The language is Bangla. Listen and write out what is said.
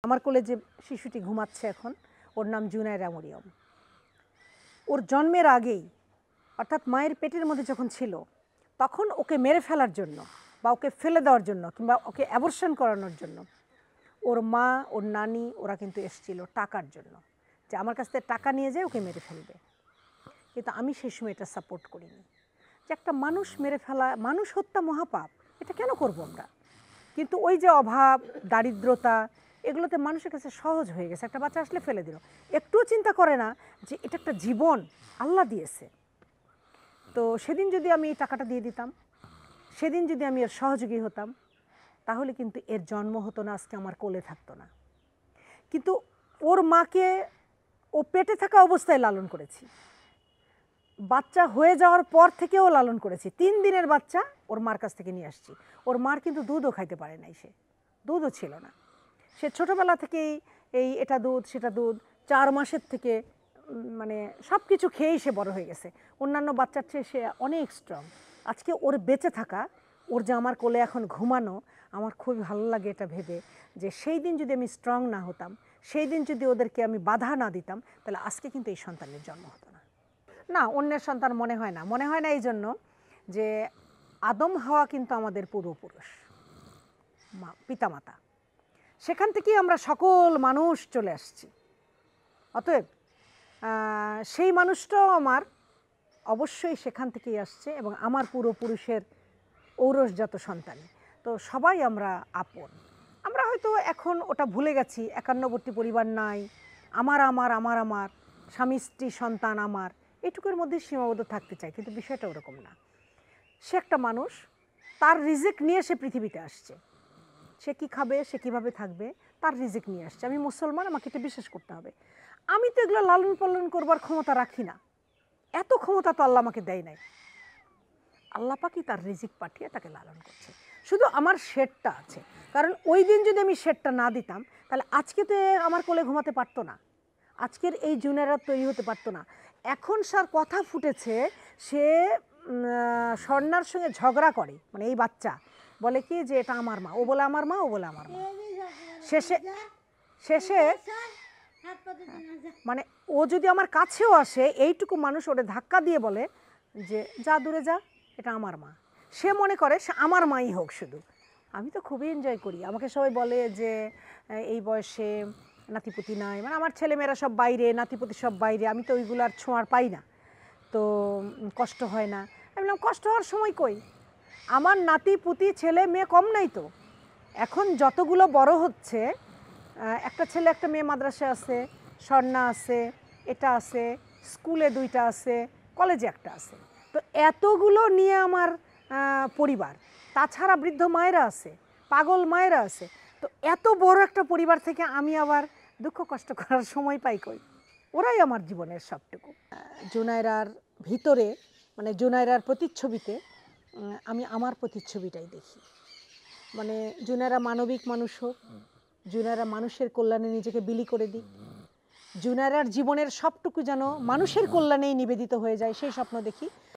আমার কোলে যে শিশুটি ঘুমাচ্ছে এখন, ওর নাম জুনায়রা মরিয়ম। ওর জন্মের আগেই, অর্থাৎ মায়ের পেটের মধ্যে যখন ছিল, তখন ওকে মেরে ফেলার জন্য বা ওকে ফেলে দেওয়ার জন্য কিংবা ওকে অ্যাবর্শন করানোর জন্য ওর মা, ওর নানি ওরা কিন্তু এসেছিল টাকার জন্য, যে আমার কাছ থেকে টাকা নিয়ে যায় ওকে মেরে ফেলবে। কিন্তু আমি সেই সময় এটা সাপোর্ট করিনি, যে একটা মানুষ মেরে ফেলা, মানুষ হত্যা মহাপাপ, এটা কেন করবো আমরা? কিন্তু ওই যে অভাব, দারিদ্রতা, এগুলোতে মানুষের কাছে সহজ হয়ে গেছে। একটা বাচ্চা আসলে ফেলে দিল, একটুও চিন্তা করে না যে এটা একটা জীবন আল্লাহ দিয়েছে। তো সেদিন যদি আমি এই টাকাটা দিয়ে দিতাম, সেদিন যদি আমি এর সহযোগী হতাম, তাহলে কিন্তু এর জন্ম হতো না, আজকে আমার কোলে থাকতো না। কিন্তু ওর মাকে ও পেটে থাকা অবস্থায় লালন করেছি, বাচ্চা হয়ে যাওয়ার পর থেকেও লালন করেছি। 3 দিনের বাচ্চা ওর মার কাছ থেকে নিয়ে আসছি। ওর মার কিন্তু দুধও খাইতে পারে নাই, সে দুধও ছিল না। সে ছোটোবেলা থেকেই এটা দুধ সেটা দুধ, 4 মাসের থেকে মানে সব কিছু খেয়েই সে বড় হয়ে গেছে। অন্যান্য বাচ্চার চেয়ে সে অনেক স্ট্রং। আজকে ওর বেঁচে থাকা, ওর যে আমার কোলে এখন ঘুমানো, আমার খুবই ভালো লাগে এটা ভেবে, যে সেই দিন যদি আমি স্ট্রং না হতাম, সেই দিন যদি ওদেরকে আমি বাধা না দিতাম, তাহলে আজকে কিন্তু এই সন্তানের জন্ম হতো না। না, অন্যের সন্তান মনে হয় না। মনে হয় না এই জন্য যে আদম হাওয়া কিন্তু আমাদের পূর্বপুরুষ, পিতামাতা, সেখান থেকেই আমরা সকল মানুষ চলে আসছি। অতএব সেই মানুষটাও আমার অবশ্যই সেখান থেকেই আসছে এবং আমার পূর্বপুরুষের ঔরসজাত সন্তান। তো সবাই আমরা আপন। আমরা হয়তো এখন ওটা ভুলে গেছি, একান্নবর্তী পরিবার নাই, আমার আমার আমার আমার স্বামী স্ত্রী সন্তান আমার, এটুকুর মধ্যে সীমাবদ্ধ থাকতে চাই। কিন্তু বিষয়টা ওরকম না। সে একটা মানুষ, তার রিজিক নিয়ে সে পৃথিবীতে আসছে। সে কী খাবে, সে কীভাবে থাকবে, তার রিজিক নিয়ে আসছে। আমি মুসলমান, আমাকে এটা বিশ্বাস করতে হবে। আমি তো এগুলো লালন পালন করবার ক্ষমতা রাখি না, এত ক্ষমতা তো আল্লাহ আমাকে দেয় নাই। আল্লাহ পাকই তার রিজিক পাঠিয়ে তাকে লালন করছে। শুধু আমার শেডটা আছে, কারণ ওই দিন যদি আমি শেডটা না দিতাম, তাহলে আজকে তো আমার কোলে ঘুমাতে পারতো না, আজকের এই জুনিয়ররা তৈরি হতে পারতো না। এখন স্যার কথা ফুটেছে, সে স্বর্ণার সঙ্গে ঝগড়া করে, মানে এই বাচ্চা বলে কি যে এটা আমার মা, ও বলে আমার মা, ও বলে আমার মা। শেষে শেষে মানে ও যদি আমার কাছেও আসে, এইটুকু মানুষ ওরে ধাক্কা দিয়ে বলে যে যা দূরে যা, এটা আমার মা। সে মনে করে সে আমার মাই হোক শুধু। আমি তো খুবই এনজয় করি। আমাকে সবাই বলে যে এই বয়সে নাতিপুতি নাই, মানে আমার ছেলেমেয়েরা সব বাইরে, নাতিপুতি সব বাইরে, আমি তো ওইগুলো আর ছোঁয়ার পাই না, তো কষ্ট হয় না। আমি বললাম কষ্ট হওয়ার সময় কই, আমার নাতিপুতি ছেলে মেয়ে কম নাই তো। এখন যতগুলো বড় হচ্ছে, একটা ছেলে একটা মেয়ে মাদ্রাসায় আছে, স্বর্ণা আছে, এটা আছে, স্কুলে 2টা আছে, কলেজে একটা আছে। তো এতগুলো নিয়ে আমার পরিবার, তাছাড়া বৃদ্ধ মায়েরা আছে, পাগল মায়েরা আছে। তো এত বড় একটা পরিবার থেকে আমি আবার দুঃখ কষ্ট করার সময় পাই কই? ওরাই আমার জীবনের সবটুকু। জুনায়রার ভিতরে, মানে জুনায়রার প্রতিচ্ছবিতে আমি আমার প্রতিচ্ছবিটাই দেখি। মানে জুনায়রা মানবিক মানুষ হোক, জুনায়রা মানুষের কল্যাণে নিজেকে বিলি করে দিক, জুনায়রার জীবনের সবটুকু যেন মানুষের কল্যাণেই নিবেদিত হয়ে যায়, সেই স্বপ্ন দেখি।